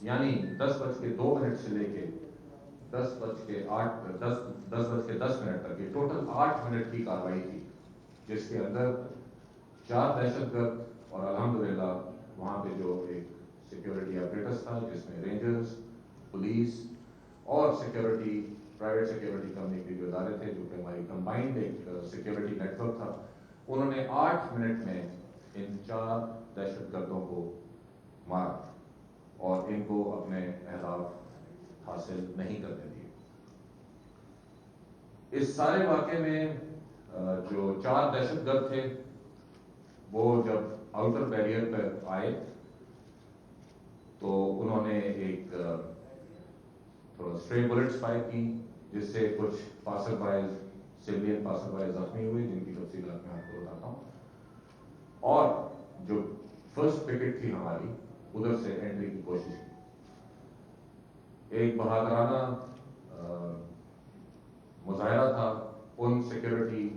یعنی 10:02 سے لے کے 10:10 تک یہ ٹوٹل 8 منٹ کی کارروائی تھی، جس کے اندر 4 دہشت گرد اور الحمدللہ وہاں پہ جو ایک سیکیورٹی ایپریٹس تھا جس میں رینجرز، پولیس اور سیکیورٹی پرائیویٹ سیکیورٹی کمپنی کے جو ادارے تھے، جو کہ ہماری کمبائنڈ ایک سیکیورٹی نیٹ ورک تھا، انہوں نے 8 منٹ میں ان 4 دہشت گردوں کو مارا اور ان کو اپنے اہداف حاصل نہیں کرنے دیے۔ اس سارے واقعے میں جو 4 دہشت گرد تھے وہ جب آؤٹر بیریئر پر آئے تو انہوں نے ایک تھوڑا اسٹرے بلٹس فائر کی، جس سے کچھ passersby civilian passersby زخمی ہوئے، جن کی تفصیلات میں آپ کو بتاتا ہوں۔ اور جو فرسٹ پکٹ تھی ہماری، ادھر سے انٹری کی کوشش کی۔ ایک بہادرانہ مظاہرہ تھا ان سیکیورٹی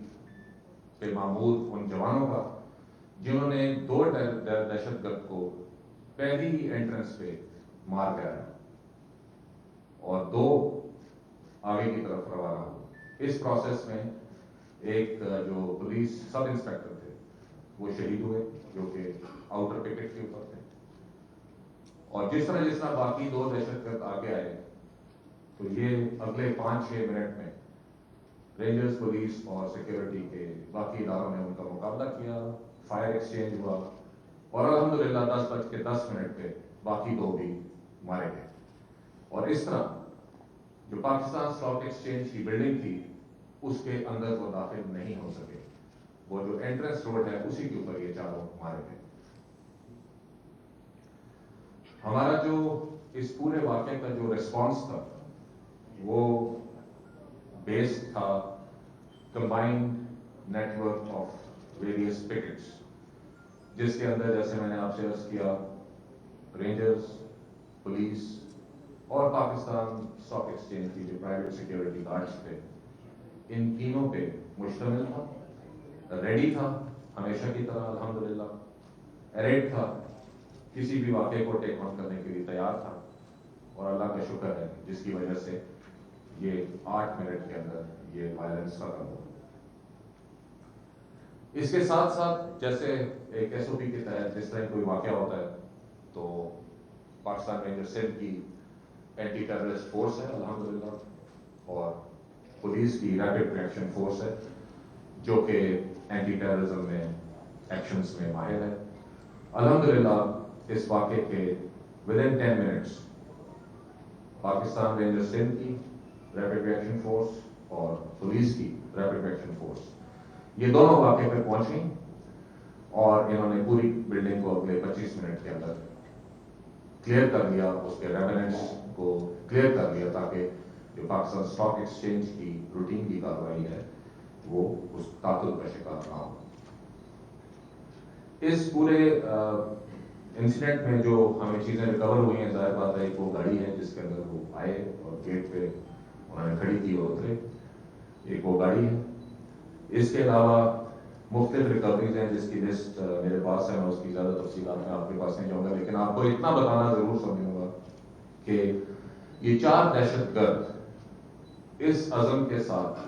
پہ معمور ان جوانوں کا، جنہوں نے 2 دہشت گرد کو پہلی ہی انٹرنس پہ مار گرایا اور 2 آگے کی طرف روانہ ہوئے۔ اس پروسیس میں ایک جو پولیس سب انسپیکٹر تھے وہ شہید ہوئے، جو کہ آؤٹر پکٹ کے اوپر تھے۔ اور جس طرح باقی 2 دہشت گرد آگے آئے تو یہ اگلے 5-6 منٹ میں رینجرز، پولیس اور سیکیورٹی کے باقی اداروں نے ان کا مقابلہ کیا، فائر ایکسچینج ہوا اور الحمدللہ 10:10 پہ باقی 2 بھی مارے گئے۔ اور اس طرح جو پاکستان اسٹاک ایکسچینج کی بلڈنگ تھی اس کے اندر وہ داخل نہیں ہو سکے، وہ جو انٹرنس روڈ ہے اسی کے اوپر یہ 4 مارے گئے۔ ہمارا جو اس پورے واقعے کا جو ریسپانس تھا وہ بیسڈ تھا combined network of various pickets, جس کے اندر جیسے میں نے آپ سے عرض کیا رینجرز، پولیس اور پاکستان اسٹاک ایکسچینج کی جو پرائیویٹ سیکیورٹی گارڈز تھے، ان تینوں پہ مشتمل تھا، ریڈی تھا ہمیشہ کی طرح الحمدللہ، اریڈ تھا، کسی بھی واقعے کو ٹیک آن کرنے کے لیے تیار تھا۔ اور اللہ کا شکر ہے جس کی وجہ سے یہ 8 منٹ کے اندر یہ وائلنس ختم ہو۔ اس کے ساتھ ساتھ جیسے ایک ایس او پی کے تحت جس طرح کوئی واقعہ ہوتا ہے تو پاکستان رینجر سندھ کی اینٹی ٹیررسٹ فورس ہے الحمدللہ، اور پولیس کی ریپڈ ریئیکشن فورس ہے جو کہ اینٹی ٹیررزم میں ایکشنز میں ماہر ہے۔ الحمدللہ اس واقعے کے ودن 10 منٹس پاکستان رینجر سندھ کی ریپڈ ریئیکشن فورس اور پولیس کی ریپڈ ریئیکشن فورس یہ دونوں واقعے پہ پہنچ گئیں اور انہوں نے پوری بلڈنگ کو اگلے 25 منٹ کے اندر کلیئر کر لیا، اس کے ریمننٹس کو کلیئر کر لیا تاکہ جو پاکستان اسٹاک ایکسچینج کی روٹین کی کارروائی ہے وہ اس تعطل کا شکار نہ ہو۔ اس پورے انسیڈنٹ میں جو ہمیں چیزیں ریکور ہوئی ہیں، ظاہر بات ہے وہ گاڑی ہے جس کے اندر وہ آئے اور گیٹ پہ انہوں نے کھڑی کی اور اترے، ایک وہ گاڑی ہے۔ اس کے علاوہ مختلف ریکوریز ہیں جس کی لسٹ میرے پاس ہے، میں اس کی زیادہ تفصیلات میں آپ کے پاس نہیں جاؤں گا، لیکن آپ کو اتنا بتانا ضرور سمجھوں گا کہ یہ 4 دہشت گرد اس عزم کے ساتھ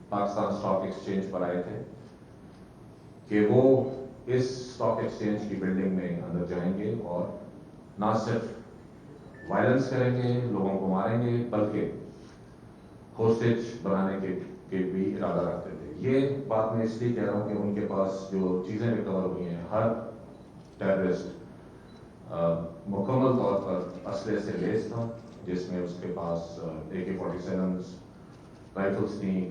پاکستان اسٹاک ایکسچینج پر آئے تھے کہ وہ اس اسٹاک ایکسچینج کی بلڈنگ میں اندر جائیں گے اور نہ صرف وائلنس کریں گے، لوگوں کو ماریں گے، بلکہ ہوسٹیج بنانے کے بھی ارادہ رکھتے تھے۔ یہ بات میں اس لیے کہہ رہا ہوں کہ ان کے پاس جو چیزیں ریکور ہوئی ہیں، ہر ٹیررسٹ مکمل طور پر اسلحے سے لیس تھا، جس میں اس کے پاس AK-47 رائفلس تھیں،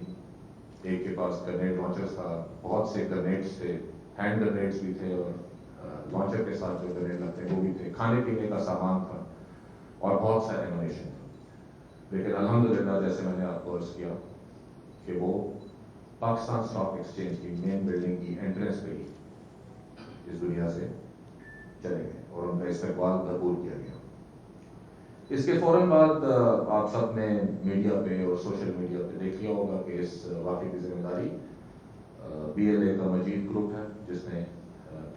ایک کے پاس گرنیڈ لانچر تھا، بہت سے گرنیڈس تھے، ہینڈ گرنیڈس بھی تھے اور لانچر کے ساتھ جو گرنیڈ لگتے ہیں وہ بھی تھے، کھانے پینے کا سامان تھا اور بہت سا ایمونیشن تھا۔ لیکن الحمدللہ جیسے میں نے آپ کو عرض کیا کہ وہ پاکستان اسٹاک ایکسچینج کی مین بلڈنگ کی انٹرنس پہ ہی اس دنیا سے چلے گئے اور ان کا استقبال بھرپور کیا گیا۔ اس کے فوراً بعد آپ سب نے میڈیا پہ اور سوشل میڈیا پہ دیکھ لیا ہوگا کہ اس واقعے کی ذمہ داری BLA کا مجید گروپ ہے، جس نے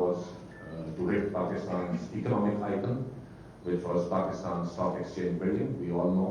was to hit Pakistan's economic icon, which was Pakistan Stock Exchange building. We all know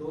2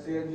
CNG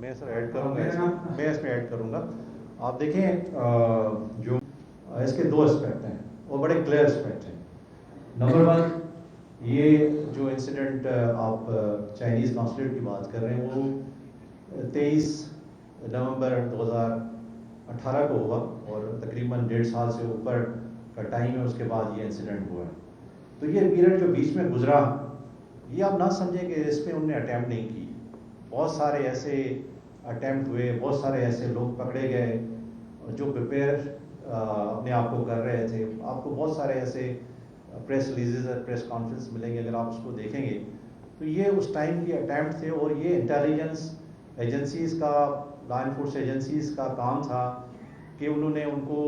میں سر ایڈ کروں گا، میں اس میں ایڈ کروں گا. آپ دیکھیں جو اس کے دو اسپیکٹ ہیں اور بڑے کلیئر اسپیکٹ ہیں. نمبر 1، یہ جو انسیڈنٹ آپ چائنیز کانسولیٹ کی بات کر رہے ہیں وہ 23 نومبر 2018 کو ہوا اور تقریباً 1.5 سال سے اوپر کا ٹائم ہے اس کے بعد یہ انسیڈنٹ ہوا ہے. تو یہ پیریڈ جو بیچ میں گزرا، یہ آپ نہ سمجھیں کہ اس پہ انہوں نے اٹیمپٹ نہیں کی. بہت سارے ایسے اٹیمپٹ ہوئے، بہت سارے ایسے لوگ پکڑے گئے جو پریپیئر اپنے آپ کو کر رہے تھے. آپ کو بہت سارے ایسے پریس ریلیزز اور پریس کانفرنس ملیں گے، اگر آپ اس کو دیکھیں گے تو یہ اس ٹائم کے اٹیمپٹ تھے اور یہ انٹیلیجنس ایجنسیز کا، لا انفورس ایجنسیز کا کام تھا کہ انہوں نے ان کو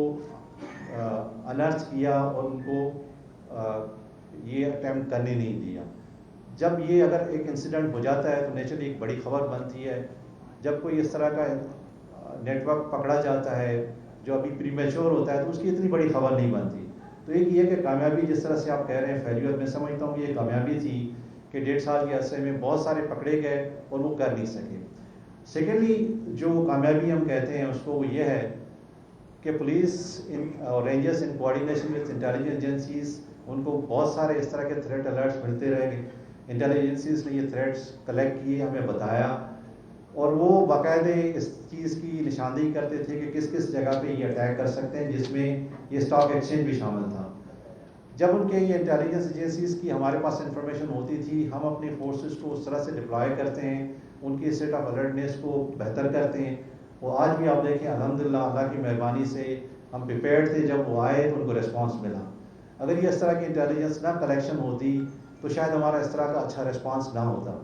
انرتھ کیا اور ان کو یہ اٹیمپٹ کرنے نہیں دیا. جب یہ اگر ایک انسیڈنٹ ہو جاتا ہے تو نیچرلی ایک بڑی خبر بنتی ہے. جب کوئی اس طرح کا نیٹ ورک پکڑا جاتا ہے جو ابھی پری میچور ہوتا ہے تو اس کی اتنی بڑی خبر نہیں بنتی. تو ایک یہ کہ کامیابی جس طرح سے آپ کہہ رہے ہیں فیلیور، میں سمجھتا ہوں یہ کامیابی تھی کہ 1.5 سال کے عرصے میں بہت سارے پکڑے گئے اور وہ کر نہیں سکے. سیکنڈلی جو کامیابی ہم کہتے ہیں اس کو وہ یہ ہے کہ پولیس اور rangers in coordination with intelligence agencies, ان کو بہت سارے اس طرح کے تھریٹ الرٹس ملتے رہے. انٹیلیجنسیز نے یہ تھریٹس کلیکٹ کیے، ہمیں بتایا اور وہ باقاعدہ اس چیز کی نشاندہی کرتے تھے کہ کس کس جگہ پہ یہ اٹیک کر سکتے ہیں، جس میں یہ اسٹاک ایکسچینج بھی شامل تھا. جب ان کے یہ انٹیلیجنس ایجنسیز کی ہمارے پاس انفارمیشن ہوتی تھی، ہم اپنے فورسز کو اس طرح سے ڈپلوائے کرتے ہیں، ان کی اسٹیٹ آف الرٹنیس کو بہتر کرتے ہیں. وہ آج بھی آپ دیکھیں الحمدللہ اللہ کی مہربانی سے ہم پریپیئرڈ تھے، جب وہ آئے تو ان کو ریسپانس ملا. اگر یہ اس طرح کی انٹیلیجنس نہ کلیکشن ہوتی تو شاید ہمارا اس طرح کا اچھا ریسپانس نہ ہوتا.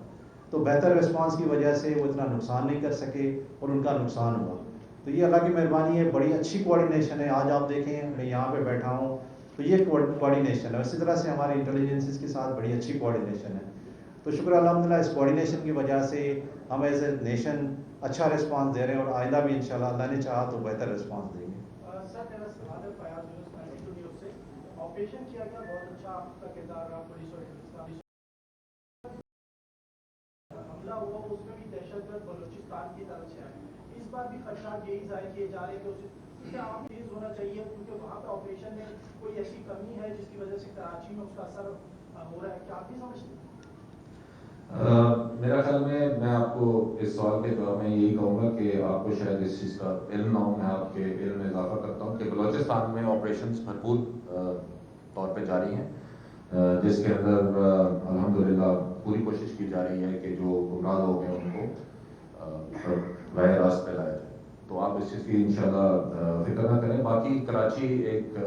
تو بہتر ریسپانس کی وجہ سے وہ اتنا نقصان نہیں کر سکے اور ان کا نقصان ہوا. تو یہ اللہ کی مہربانی ہے، بڑی اچھی کوآرڈینیشن ہے. آج آپ دیکھیں میں یہاں پہ بیٹھا ہوں تو یہ کوآرڈینیشن ہے. اسی طرح سے ہمارے انٹیلیجنسز کے ساتھ بڑی اچھی کوآرڈینیشن ہے. تو شکر الحمدللہ اس کوآرڈینیشن کی وجہ سے ہم ایز اے نیشن اچھا ریسپانس دے رہے ہیں اور آئندہ بھی انشاءاللہ اللہ نے چاہا تو بہتر ریسپانس دیں گے. سر میرا سوال ہے فیاض یونس 92 نیوز سے. آپریشن کیا گیا، بہت اچھا آپ کا کردار رہا پولیس اور حملہ ہوا اس میں بھی دہشت گرد بلوچستان کی طرف سے آئے. اس بار بھی خدشات یہی ظاہر کیے جا رہے کہ عام تیز ہونا چاہیے کیونکہ وہاں پہ آپریشن میں کوئی ایسی کمی ہے جس کی وجہ سے کراچی میں اس کا اثر ہو رہا ہے. کیا آپ بھی سمجھتے ہیں؟ میرا خیال میں آپ کو اس سوال کے جواب میں یہی کہوں گا کہ آپ کو شاید اس چیز کا علم نہ ہو. میں آپ کے علم میں اضافہ کرتا ہوں کہ بلوچستان میں آپریشنز بھرپور طور پہ جاری ہیں، جس کے اندر الحمدللہ پوری کوشش کی جا رہی ہے کہ جو گمراہ لوگ ہیں ان کو راہ راست پہ لایا جائے. تو آپ اس چیز کی انشاءاللہ فکر نہ کریں. باقی کراچی ایک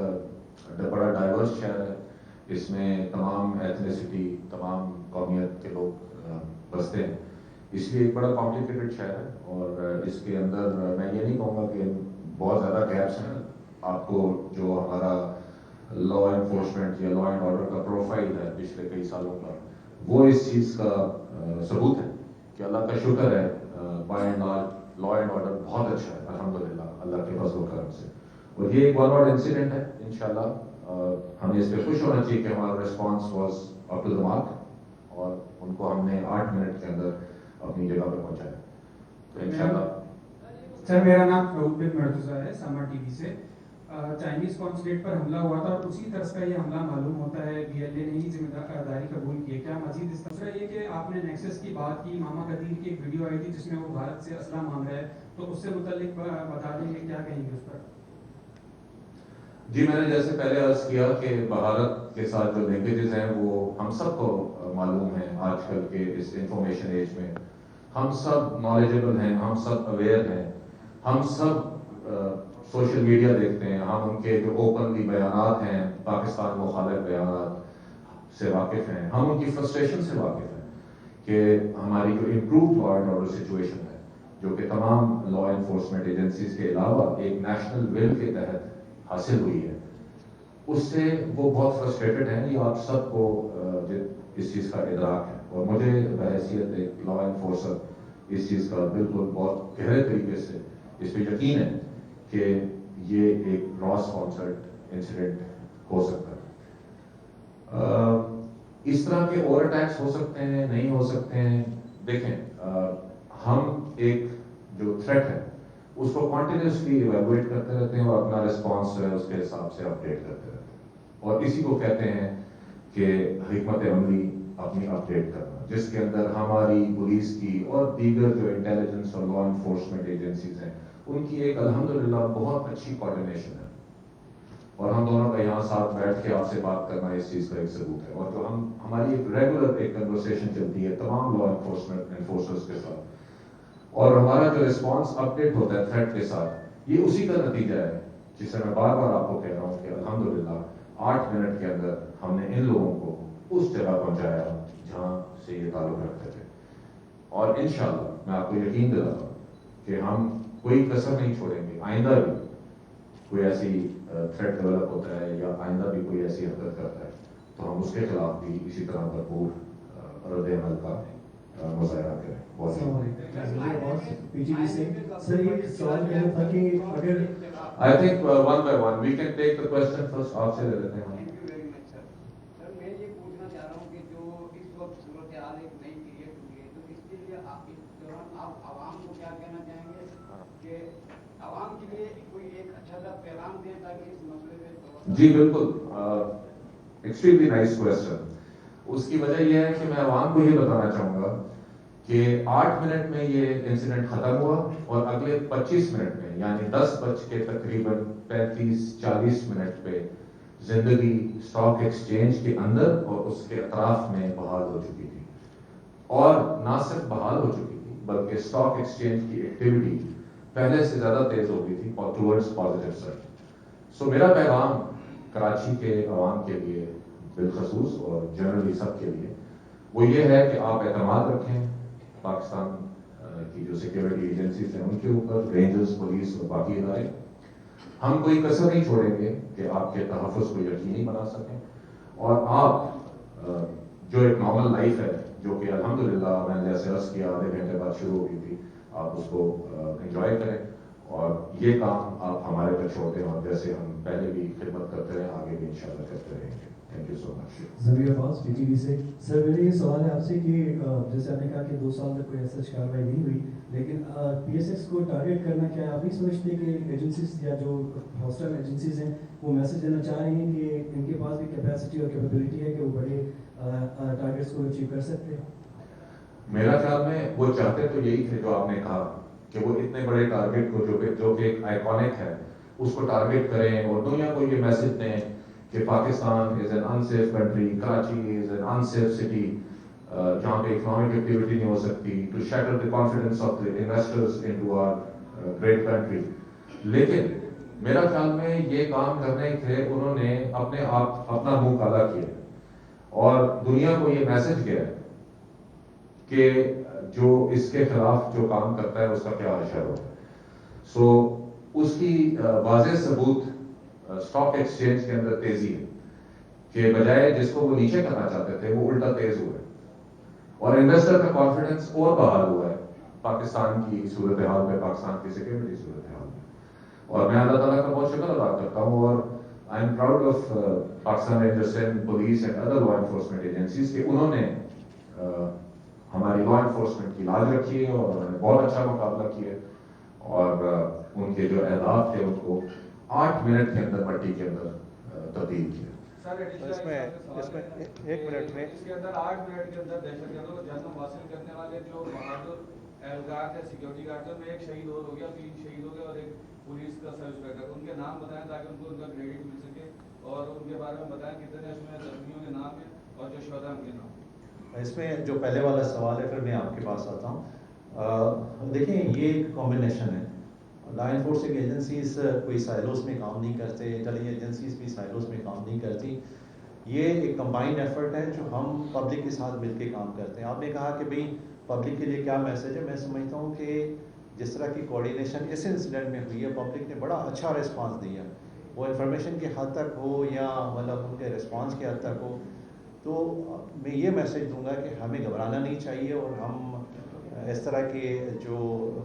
بڑا ڈائیورس شہر ہے، اس میں تمام ایتھنیسٹی، تمام قومیت کے لوگ بستے ہیں، اس لیے ایک بڑا کمپلیکیٹڈ شہر ہے. اور اس کے اندر میں یہ نہیں کہوں گا کہ بہت زیادہ گیپس ہیں. آپ کو جو ہمارا لا انفورسمنٹ یا لا اینڈ آرڈر کا پروفائل ہے پچھلے کئی سالوں کا، وہ اس چیز کا ثبوت ہے کہ اللہ کا شکر ہے by and large law and order بہت اچھا ہے الحمدللہ اللہ کے فضل و کرم سے. اور یہ ایک ون آؤٹ انسیڈنٹ ہے. انشاءاللہ ہمیں اس پہ خوش ہونا چاہیے کہ ہمارا response was up to the mark اور ان کو ہم نے 8 منٹ کے اندر اپنی جگہ پہ پہنچایا. تو انشاءاللہ. سر میرا نام فروغ بن مرتضیٰ ہے، سما ٹی وی سے. چائنیز کانسولیٹ پر حملہ ہوا تھا اور اسی طرز کا یہ حملہ معلوم ہوتا ہے BLA نے ہی ذمہ داری قبول کی ہے. کیا مزید اس طرح یہ کہ آپ نے نیکسس کی بات کی، ماما قدیر کی ایک ویڈیو آئی تھی جس میں وہ بھارت سے اسلحہ مانگ رہا ہے، تو اس سے متعلق بتا دیں گے، کیا کہیں گے اس پر؟ جی میں نے جیسے پہلے عرض کیا کہ بھارت کے ساتھ جو لنکیجز ہیں وہ ہم سب کو معلوم ہیں. آج کل کے اس انفارمیشن ایج میں ہم سب نالجبل ہیں، ہم سب اویئر ہیں، ہم سب سوشل میڈیا دیکھتے ہیں، ہم ان کے جو اوپنلی بیانات ہیں پاکستان مخالف بیانات سے واقف ہیں، ہم ان کی فرسٹریشن سے واقف ہیں کہ ہماری جو improved law and order situation ہے جو کہ تمام لا انفورسمنٹ ایجنسیز کے علاوہ ایک نیشنل ول کے تحت حاصل ہوئی ہے، اس سے وہ بہت فرسٹریٹڈ ہیں. یہ آپ سب کو اس چیز کا ادراک ہے اور مجھے بحیثیت ایک لا انفورسر اس چیز کا بالکل بہت گہرے طریقے سے اس پہ یقین ہے کہ یہ ایک را اسپانسرڈ انسیڈنٹ ہو سکتا ہے. اس طرح کے اور اٹیکس ہو سکتے ہیں، نہیں ہو سکتے ہیں. دیکھیں ہم ایک جو تھریٹ ہے اس کو کنٹینیوسلی ایویلویٹ کرتے رہتے ہیں اور اپنا رسپانس جو ہے اس کے حساب سے اپڈیٹ کرتے رہتے ہیں، اور اسی کو کہتے ہیں کہ حکمت عملی اپنی اپڈیٹ کرنا، جس کے اندر ہماری پولیس کی اور دیگر جو انٹیلیجنس اور لا انفورسمنٹ ایجنسیز ہیں ان کی ایک الحمدللہ بہت اچھی کوآرڈینیشن ہے، اور ہم دونوں کا یہاں ساتھ بیٹھ کے آپ سے بات کرنا اس چیز کا ایک ثبوت ہے، اور جو ہماری ایک ریگولر ایک کنورسیشن چلتی ہے تمام لا انفورسمنٹ انفورسرز کے ساتھ، اور ہمارا جو رسپانس اپڈیٹ ہوتا ہے تھریٹ کے ساتھ، یہ اسی کا نتیجہ ہے جسے میں بار بار آپ کو کہہ رہا ہوں کہ الحمدللہ 8 منٹ کے اندر ہم نے ان لوگوں کو اس جگہ پہنچایا جہاں سے یہ تعلق رکھتے تھے، اور انشاءاللہ میں آپ کو یقین دلاتا ہوں کہ ہم کوئی کسر نہیں چھوڑیں گے، آئندہ بھی کوئی ایسی تھریٹ ڈیولپ ہوتا ہے یا آئندہ بھی کوئی ایسی حرکت کرتا ہے تو ہم اس کے خلاف بھی اسی طرح بھرپور رد عمل کا مظاہرہ کریں۔ بہت سر ایک سوال یہ تھا کہ اگر I think one by one we can take the question first. آپ سے لے لیتے ہیں۔ Thank you very much, sir. سر میں یہ پوچھنا چاہ رہا ہوں کہ جو اس وقت صورتحال ایک نئی کریٹ ہوئی ہے تو اس کے لیے آپ اس دوران آپ عوام کو کیا کہنا چاہیں گے کہ عوام کے لیے کوئی ایک اچھا سا پیغام دیں تاکہ اس مسئلے پہ جی بالکل، ایکسٹریملی نائس کوشچن۔ اس کی وجہ یہ ہے کہ میں عوام کو یہ بتانا چاہوں گا کہ 8 منٹ میں یہ انسیڈنٹ ختم ہوا، اور اگلے 25 منٹ میں یعنی 10 بج کے تقریباً 35-40 منٹ پہ زندگی اسٹاک ایکسچینج کے اندر اور اس کے اطراف میں بحال ہو چکی تھی، اور نہ صرف بحال ہو چکی تھی بلکہ اسٹاک ایکسچینج کی ایکٹیویٹی پہلے سے زیادہ تیز ہو گئی تھی ٹورڈز پازیٹیو سائڈ۔ سو میرا پیغام کراچی کے عوام کے لیے بالخصوص اور جنرلی سب کے لیے وہ یہ ہے کہ آپ اعتماد رکھیں پاکستان کی جو سیکیورٹی ایجنسیز ہیں ان کے اوپر، رینجرز، پولیس اور باقی ادارے۔ ہم کوئی کسر نہیں چھوڑیں گے کہ آپ کے تحفظ کو یقینی بنا سکیں، اور آپ جو ایک نارمل لائف ہے جو کہ الحمدللہ میں نے جیسے عرض کیا آدھے گھنٹے بعد شروع ہو گئی تھی، آپ اس کو انجوائے کریں، اور یہ کام آپ ہمارے پہ چھوڑ دیں، اور جیسے ہم پہلے بھی خدمت کرتے رہے آگے بھی انشاءاللہ کرتے رہیں گے۔ تھینک یو سو مچ۔ زمیر عباس پی ٹی وی سے۔ سر میرا یہ سوال ہے آپ سے کہ جیسے آپ نے کہا کہ 2 سال تک کوئی ایسا کارروائی نہیں ہوئی، لیکن پی ایس ایکس کو ٹارگیٹ کرنا کیا آپ نہیں سمجھتے کہ ایجنسیز یا جو ہاسٹل ایجنسیز ہیں وہ میسج دینا چاہ رہی ہیں کہ ان کے پاس بھی کیپیسٹی اور کیپیبلٹی ہے کہ وہ بڑے ٹارگیٹس کو اچیو کر سکتے ہیں؟ میرا خیال میں وہ چاہتے تو یہی تھے جو آپ نے کہا کہ وہ اتنے بڑے ٹارگیٹ کو جو کہ ایک آئیکونک ہے اس کو ٹارگیٹ کریں اور دنیا کو یہ میسج دیں کہ Pakistan is an unsafe country, Karachi is an unsafe city جہاں پہ اکنامک ایکٹیویٹی نہیں ہو سکتی، to shatter the confidence of the investors into our great country. لیکن میرا خیال میں یہ کام کرنے تھے انہوں نے اپنا منہ کالا کیا اور دنیا کو یہ میسج گیا کہ جو اس کے خلاف جو کام کرتا ہے اس کا کیا اشر ہوتا ہے۔ سو اس کی واضح ثبوت اسٹاک ایکسچینج کے اندر تیزی ہے کہ بجائے جس کو وہ نیچے کرنا چاہتے تھے وہ الٹا تیز ہوئے، اور انویسٹر کا کانفیڈنس اور بحال ہوا ہے پاکستان کی صورتحال میں، پاکستان کی سیکورٹی صورتحال میں، اور میں اللہ تعالیٰ کا بہت شکر ادا کرتا ہوں، اور I am proud of Pakistan rangers and police and other law enforcement agencies کہ انہوں نے ہماری لا انفورسمنٹ کی لاج رکھی ہے اور انہوں نے بہت اچھا مقابلہ کیا، اور ان کے جو اہداف تھے ان کو 8 منٹ کے اندر مٹی کے اندر تبدیل کیا۔ سر اس میں ایک منٹ میں اس کے اندر 8 منٹ کے اندر دہشت گردوں کو جنم حاصل کرنے والے جو بہادر اہلکار تھے، سیکورٹی گارڈ تھے، ان میں ایک شہید اور ہو گیا، 3 شہید ہو گئے اور ایک پولیس کا سب انسپیکٹر۔ ان کے نام بتائیں تاکہ ان کو ان کا کریڈٹ مل سکے، اور ان کے بارے میں بتائیں کتنے اس میں زخمیوں کے نام ہیں اور جو شہداء ان کے نام۔ اس میں جو پہلے والا سوال ہے پھر میں آپ کے پاس آتا ہوں۔ دیکھیں یہ ایک کمبینیشن ہے، لا انفورسنگ ایجنسیز کوئی سائلوز میں کام نہیں کرتے، انٹیلیجنس ایجنسیز بھی سائلوز میں کام نہیں کرتی، یہ ایک کمبائنڈ ایفرٹ ہے جو ہم پبلک کے ساتھ مل کے کام کرتے ہیں۔ آپ نے کہا کہ بھئی پبلک کے لیے کیا میسج ہے، میں سمجھتا ہوں کہ جس طرح کی کوآرڈینیشن اس انسیڈنٹ میں ہوئی ہے پبلک نے بڑا اچھا ریسپانس دیا، وہ انفارمیشن کے حد تک ہو یا مطلب ان کے ریسپانس کے حد تک ہو، تو میں یہ میسج دوں گا کہ ہمیں گھبرانا نہیں چاہیے، اور ہم اس طرح کے جو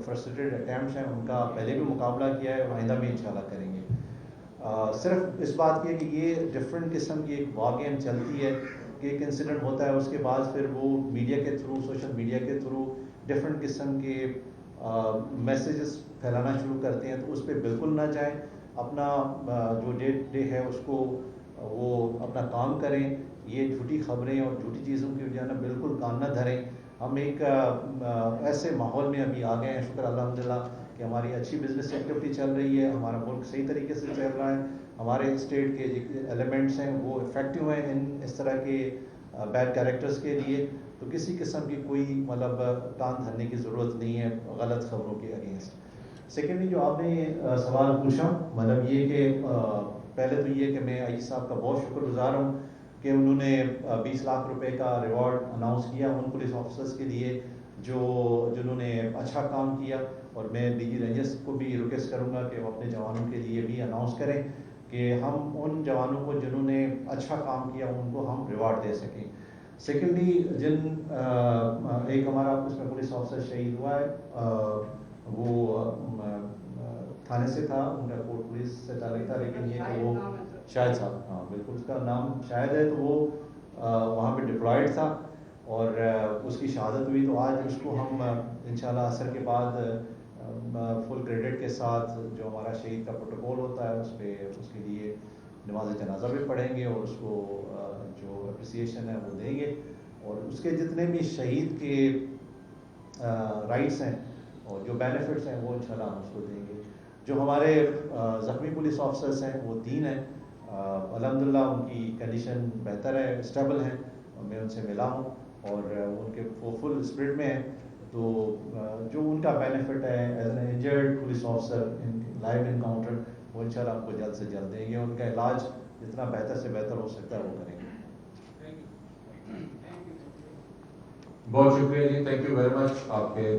فرسٹریٹڈ اٹیمپٹس ہیں ان کا پہلے بھی مقابلہ کیا ہے، آئندہ بھی انشاءاللہ کریں گے۔ صرف اس بات کی ہے کہ یہ ڈفرینٹ قسم کی ایک وار گیم چلتی ہے کہ ایک انسیڈنٹ ہوتا ہے، اس کے بعد پھر وہ میڈیا کے تھرو، سوشل میڈیا کے تھرو ڈفرینٹ قسم کے میسیجز پھیلانا شروع کرتے ہیں تو اس پہ بالکل نہ جائیں. اپنا جو ڈے ہے اس کو وہ اپنا کام کریں. یہ جھوٹی خبریں اور جھوٹی چیزوں کی جو ہے نا بالکل کان نہ دھریں. ہم ایک ایسے ماحول میں ابھی آ گئے ہیں, شکر الحمدللہ کہ ہماری اچھی بزنس ایکٹیویٹی چل رہی ہے, ہمارا ملک صحیح طریقے سے چل رہا ہے, ہمارے اسٹیٹ کے جو ایلیمنٹس ہیں وہ افیکٹو ہیں ان اس طرح کے بیڈ کیریکٹرز کے لیے. تو کسی قسم کی کوئی مطلب کان دھرنے کی ضرورت نہیں ہے غلط خبروں کے اگینسٹ. سیکنڈلی جو آپ نے سوال پوچھا, مطلب یہ کہ پہلے تو یہ کہ میں آئی صاحب کا بہت شکر گزار ہوں کہ انہوں نے 20 لاکھ روپے کا ریوارڈ اناؤنس کیا ان پولیس آفیسرز کے لیے جنہوں نے اچھا کام کیا. اور میں ڈی جی رینجرز کو بھی ریکویسٹ کروں گا کہ وہ اپنے جوانوں کے لیے بھی اناؤنس کریں کہ ہم ان جوانوں کو جنہوں نے اچھا کام کیا ان کو ہم ریوارڈ دے سکیں. سیکنڈلی ایک ہمارا اس میں پولیس آفیسر شہید ہوا ہے, وہ تھانے سے تھا, ان کا کوٹ پولیس سے تعلق تھا, لیکن یہ کہ وہ شاہد صاحب, ہاں بالکل اس کا نام شاہد ہے, تو وہ وہاں پہ ڈپلائڈ تھا اور اس کی شہادت ہوئی. تو آج اس کو ہم انشاءاللہ عصر کے بعد فل کریڈٹ کے ساتھ جو ہمارا شہید کا پروٹوکول ہوتا ہے اس پہ اس کے لیے نماز جنازہ بھی پڑھیں گے اور اس کو جو اپریسیشن ہے وہ دیں گے. اور اس کے جتنے بھی شہید کے رائٹس ہیں اور جو بینیفٹس ہیں وہ انشاءاللہ ہم اس کو دیں گے. جو ہمارے زخمی پولیس آفیسرس ہیں وہ 3 ہیں, الحمدللہ ان کی کنڈیشن بہتر ہے, اسٹیبل ہیں, میں ان سے ملا ہوں اور ان کے وہ فل اسپرٹ میں ہیں. تو جو ان کا بینیفٹ ہے as an injured police officer in live encounter وہ انشاءاللہ ہم کو جلد سے جلد دیں گے. ان کا علاج جتنا بہتر سے بہتر ہو سکتا ہے وہ کریں گے. بہت شکریہ جی, تھینک یو ویری مچ آپ کے